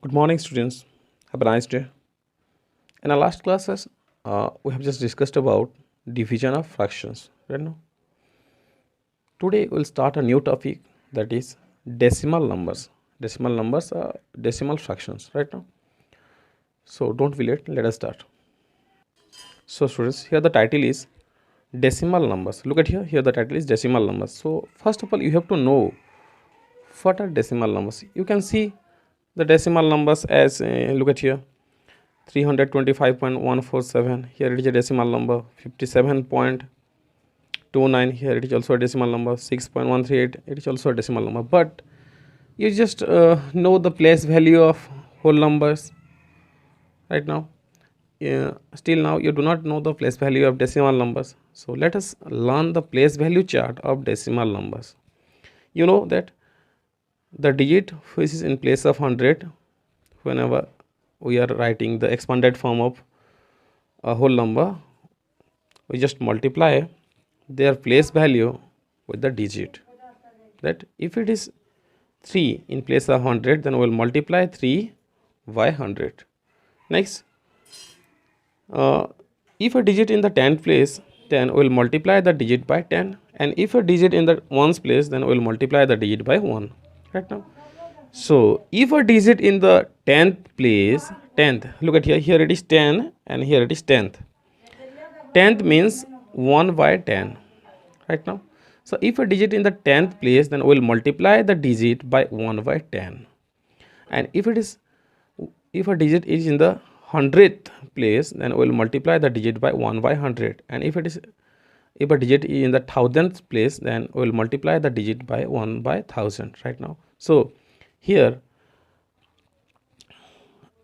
Good morning, students. Have a nice day. In our last classes, we have just discussed about division of fractions. Right now, today we'll start a new topic, that is decimal numbers. Decimal numbers are decimal fractions. Right now, so don't be late. Let us start. So, students, here the title is decimal numbers. Look at here. Here the title is decimal numbers. So, first of all, you have to know what are decimal numbers. You can see the decimal numbers as look at here. 325.147, here it is a decimal number. 57.29, here it is also a decimal number. 6.138, it is also a decimal number. But you just know the place value of whole numbers right now. Still now you do not know the place value of decimal numbers. So let us learn the place value chart of decimal numbers. You know that the digit which is in place of 100, whenever we are writing the expanded form of a whole number, we just multiply their place value with the digit. That if it is 3 in place of 100, then we will multiply 3 by 100. Next, if a digit in the 10th place, then we will multiply the digit by 10, and if a digit in the 1's place, then we will multiply the digit by 1. Right now, so if a digit in the 10th place, 10th, look at here, here it is 10 and here it is 10th. 10th means 1 by 10 right now. So if a digit in the 10th place, then we'll multiply the digit by 1 by 10. And if a digit is in the 100th place, then we'll multiply the digit by 1 by 100. And if a digit is in the 1000th place, then we'll multiply the digit by 1 by 1000 right now. So here,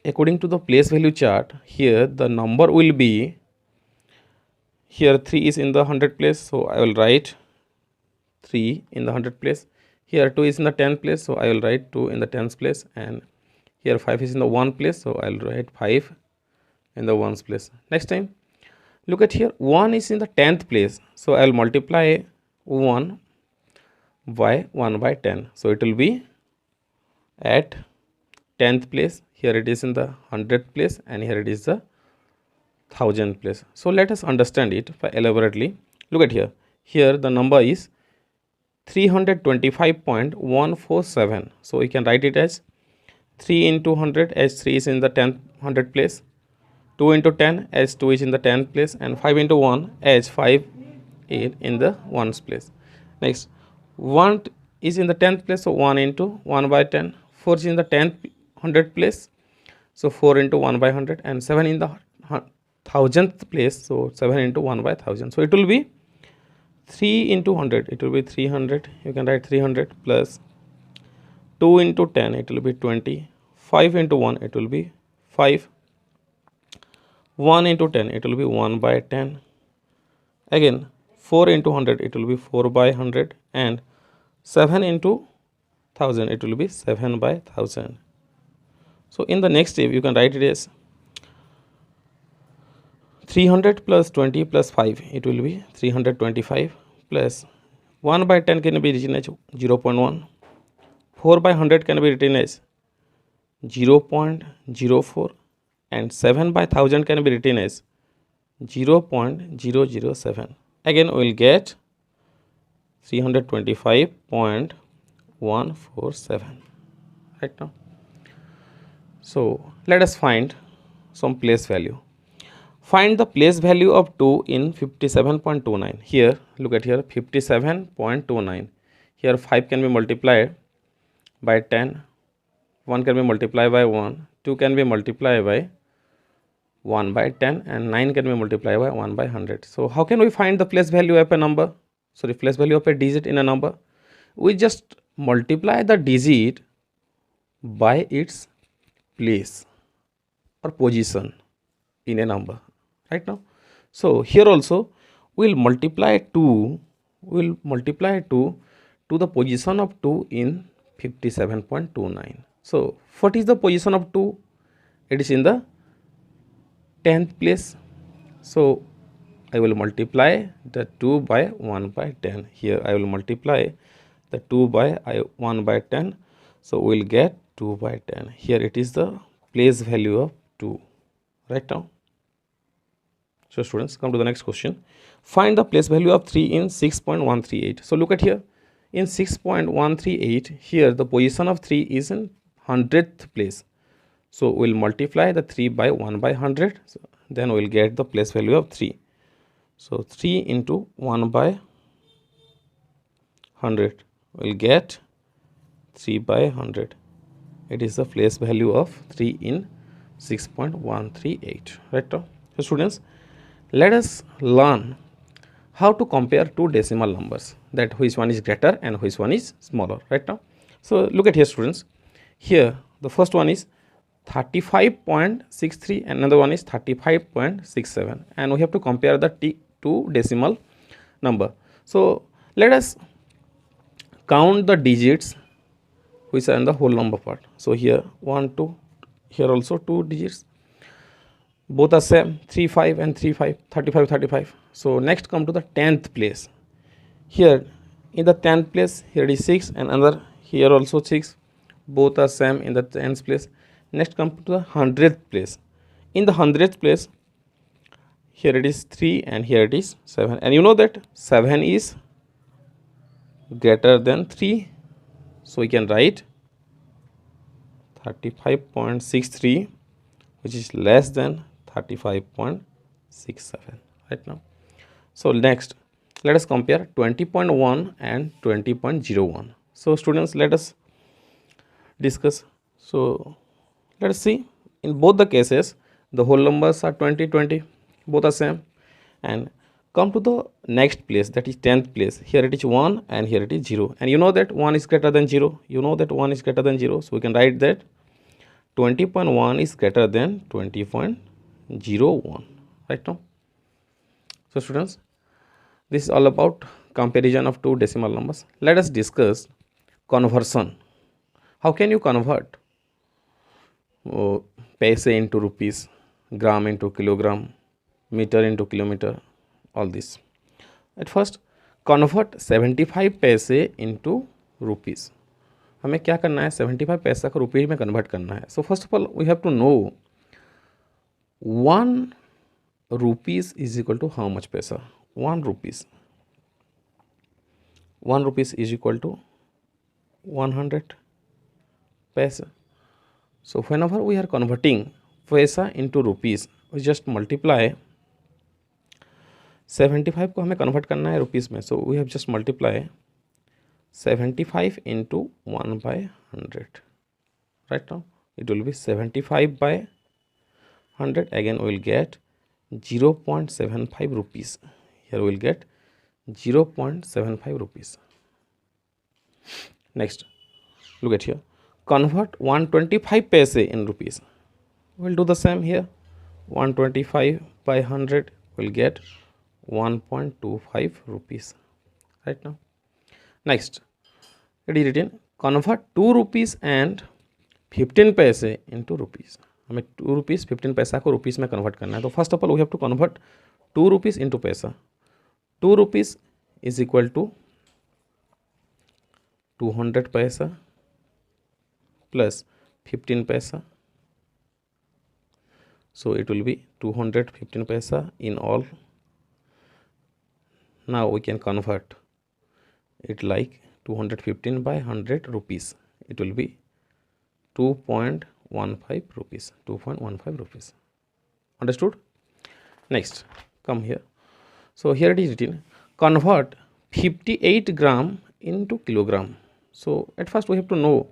according to the place value chart, here the number will be, here 3 is in the 100 place, so I will write 3 in the 100 place. Here 2 is in the 10th place, so I will write 2 in the 10th place. And here 5 is in the 1 place, so I will write 5 in the 1's place. Next time, look at here, 1 is in the 10th place, so I will multiply 1 by 1 by 10. So it will be at 10th place. Here it is in the 100th place, and here it is the 1000th place. So let us understand it elaborately. Look at here. Here the number is 325.147. So we can write it as 3 into 100, as 3 is in the 10th 100 place, 2 into 10 as 2 is in the 10th place, and 5 into 1 as 5 is in the 1's place. Next, 1 is in the 10th place, so 1 into 1 by 10. 4 is in the 10th 100 place, so 4 into 1 by 100, and 7 in the 1000th place, so 7 into 1 by 1000. So it will be 3 into 100, it will be 300. You can write 300 plus 2 into 10, it will be 20. 5 into 1, it will be 5. 1 into 10, it will be 1 by 10. Again, 4 into 100, it will be 4 by 100. And 7 into 1000, it will be 7 by 1000. So in the next step, you can write it as 300 plus 20 plus 5, it will be 325, plus 1 by 10 can be written as 0.1. 4 by 100 can be written as 0.04, and 7 by 1000 can be written as 0.007. Again, we will get 325.147 right now. So let us find some place value. Find the place value of 2 in 57.29. Here, look at here, 57.29. Here 5 can be multiplied by 10, 1 can be multiplied by 1, 2 can be multiplied by 1 by 10, and 9 can be multiplied by 1 by 100. So how can we find the place value of a number? Sorry, place value of a digit in a number? We just multiply the digit by its place or position in a number right now. So here also we'll multiply 2 to the position of 2 in 57.29. So what is the position of 2? It is in the 10th place. So I will multiply the 2 by 1 by 10. Here I will multiply the 2 by 1 by 10. So we will get 2 by 10. Here it is the place value of 2, right now. So students, come to the next question. Find the place value of 3 in 6.138. So look at here. In 6.138, here the position of 3 is in 100th place. So we'll multiply the 3 by 1 by 100. So then we'll get the place value of 3. So 3 into 1 by 100 will get 3 by 100. It is the place value of 3 in 6.138, right now. So students, let us learn how to compare two decimal numbers, that which one is greater and which one is smaller, right now. So look at here students. Here the first one is 35.63 and another one is 35.67, and we have to compare the two decimal number. So let us count the digits which are in the whole number part. So here 1 2, here also 2 digits, both are same, 3 5 and 3 5, 35 35. So next come to the 10th place. Here in the 10th place, here it is 6 and another here also 6, both are same in the 10th place. Next come to the 100th place. In the 100th place, here it is 3 and here it is 7, and you know that 7 is greater than 3, so we can write 35.63 which is less than 35.67, right now. So next let us compare 20.1 and 20.01. So students, let us discuss. So let us see, in both the cases the whole numbers are 20 20, both are same. And come to the next place, that is 10th place. Here it is 1 and here it is 0, and you know that 1 is greater than 0, you know that 1 is greater than 0, so we can write that 20.1 is greater than 20.01, right now. So students, this is all about comparison of two decimal numbers. Let us discuss conversion. How can you convert paise into rupees, gram into kilogram, meter into kilometer, all this. At first convert 75 पैसे into rupees. हमें क्या करना है, 75 पैसा को रुपये में convert करना है. So first of all we have to know 1 rupees is equal to how much पैसा. 1 rupees is equal to 100 पैसा. So whenever we are converting पैसा into rupees, we just multiply 75 को हमें कन्वर्ट करना है रुपीस में. So we have just multiply 75 into 1 by 100, right now it will be 75 by 100. Again we will get 0.75 rupees. Here we will get 0.75 rupees. Next look at here, convert 125 paise in rupees. We will do the same here. 125 by 100 will get 1.25 rupees, right now. Next it is written, convert 2 rupees and 15 पैसे into rupees. हमें 2 rupees 15 पैसा को rupees में convert करना है. तो first of all we have to convert 2 rupees into पैसा. 2 rupees is equal to 200 पैसा plus 15 पैसा. So it will be 215 paisa in all. Now we can convert it like 215 by 100 rupees. It will be 2.15 rupees. 2.15 rupees. Understood? Next, come here. So here it is written, convert 58 gram into kilogram. So at first we have to know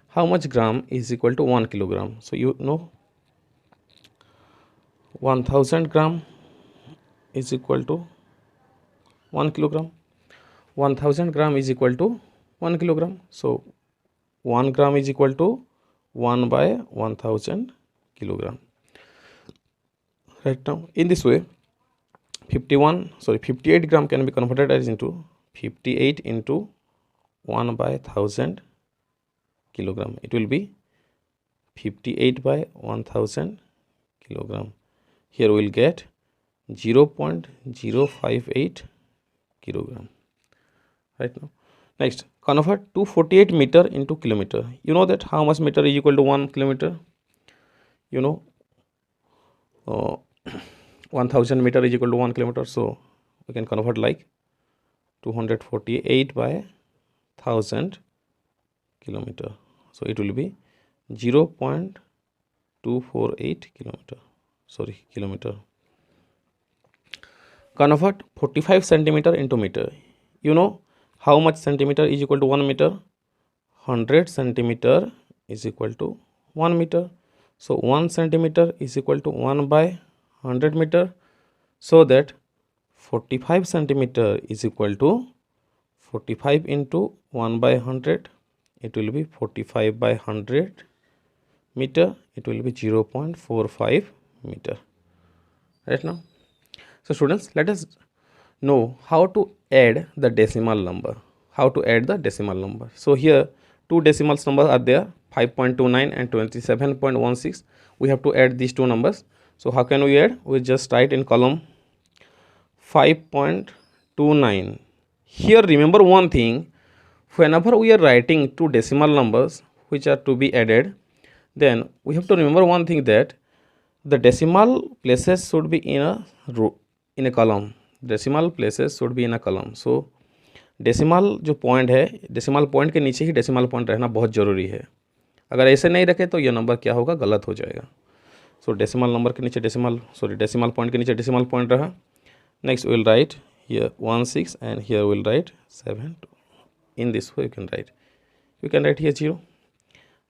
how much gram is equal to 1 kilogram. So you know 1000 gram is equal to 1 kilogram. 1000 gram is equal to 1 kilogram. So 1 gram is equal to 1 by 1000 kilogram. Right now, in this way, 58 gram can be converted as into 58 into 1 by 1000 kilogram. It will be 58 by 1000 kilogram. Here we will get 0.058 kilogram. Right now, Next, convert 248 meter into kilometer. You know that how much meter is equal to 1 kilometer? You know, uh, 1000 meter is equal to 1 kilometer. So we can convert like 248 by 1000 kilometer. So it will be 0.248 kilometer. Sorry, kilometer. Convert 45 centimeter into meter. You know how much centimeter is equal to 1 meter? 100 centimeter is equal to 1 meter. So 1 centimeter is equal to 1 by 100 meter. So that 45 centimeter is equal to 45 into 1 by 100. It will be 45 by 100 meter. It will be 0.45 meter. Right now. So students, let us know how to add the decimal number. How to add the decimal number. So here two decimal numbers are there, 5.29 and 27.16. We have to add these two numbers. So how can we add? We just write in column 5.29. Here remember one thing, whenever we are writing two decimal numbers which are to be added, then we have to remember one thing, that the decimal places should be in a row, in a column. Decimal places should be in a column. So decimal जो point है, decimal point के नीचे ही decimal point रहना बहुत ज़रूरी है. अगर ऐसे नहीं रखे तो ये नंबर क्या होगा, गलत हो जाएगा. सो डेसिमल नंबर के नीचे डेसिमल पॉइंट के नीचे डेसिमल पॉइंट रहा. Next will write here 16 and here will write 7. In this way you can write here 0.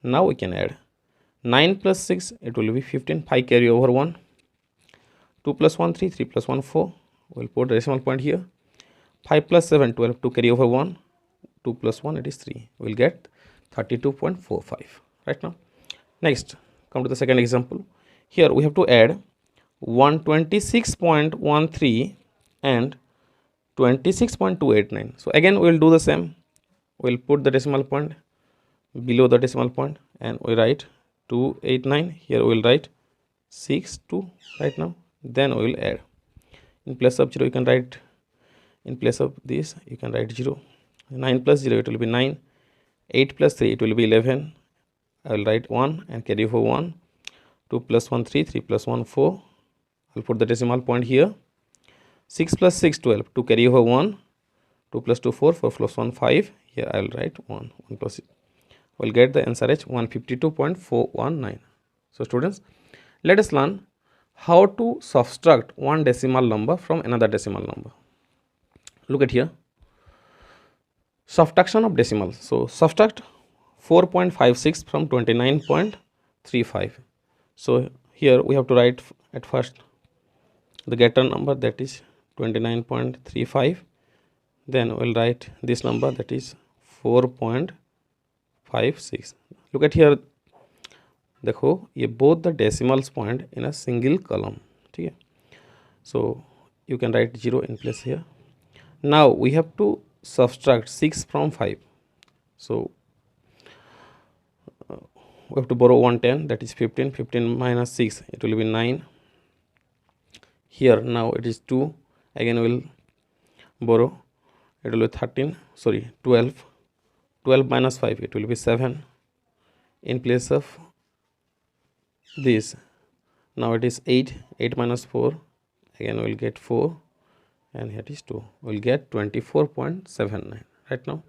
Now we can add 9 plus 6, it will be 15. 5 carry over 1. 2 plus 1 3, 3 plus 1 4. We'll put the decimal point here. 5 plus 7 12. 2 carry over 1. 2 plus 1 it is 3. We'll get 32.45 right now. Next, come to the second example. Here we have to add 126.13 and 26.289. So again we will do the same. We'll put the decimal point below the decimal point and we write 289. Here we will write 62 right now. Then we will add. In place of 0 you can write, in place of this you can write 0. 9 plus 0 it will be 9. 8 plus 3 it will be 11. I will write 1 and carry over 1. 2 plus 1 3, 3 plus 1 4. I will put the decimal point here. 6 plus 6 12. 2 carry over 1. 2 plus 2 4, 4 plus 1 5. Here I will write 1. 1 plus we will get the answer as 152.419. So students, let us learn how to subtract one decimal number from another decimal number. Look at here, subtraction of decimals. So subtract 4.56 from 29.35. So here we have to write at first the getter number, that is 29.35. Then we will write this number, that is 4.56. Look at here, देखो ये both the decimals point in a single column. ठीक है. So you can write 0 in place here. Now we have to subtract 6 from 5. So we have to borrow 110, that is 15. 15 minus 6 it will be 9. Here now it is 2. Again we will borrow, it will be 12. 12 minus 5 it will be 7. In place of this now it is 8. 8 minus 4, again we will get 4, and here it is 2. We will get 24.79 right now.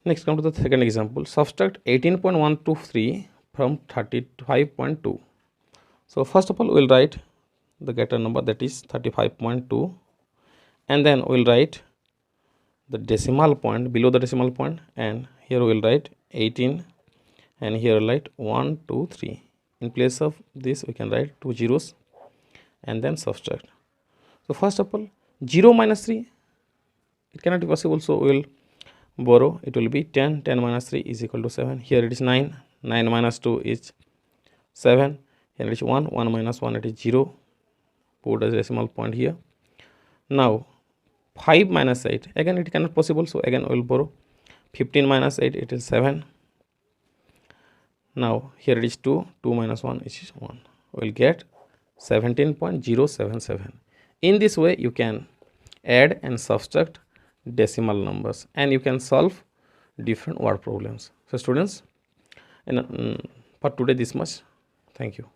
Next, come to the second example. Subtract 18.123 from 35.2. So first of all we will write the getter number, that is 35.2, and then we will write the decimal point below the decimal point, and here we will write 18, and here we will write 1 2 3. In place of this we can write 2 zeros and then subtract. So first of all 0 minus 3 it cannot be possible, so we will borrow, it will be 10. 10 minus 3 is equal to 7. Here it is 9. 9 minus 2 is 7. Here it is 1. 1 minus 1 it is 0. Put a decimal point here. Now 5 minus 8, again it cannot possible, so again we will borrow. 15 minus 8 it is 7. Now here it is 2. 2 minus 1 is 1. We will get 17.077. In this way you can add and subtract decimal numbers, and you can solve different word problems. So students, and for today this much. Thank you.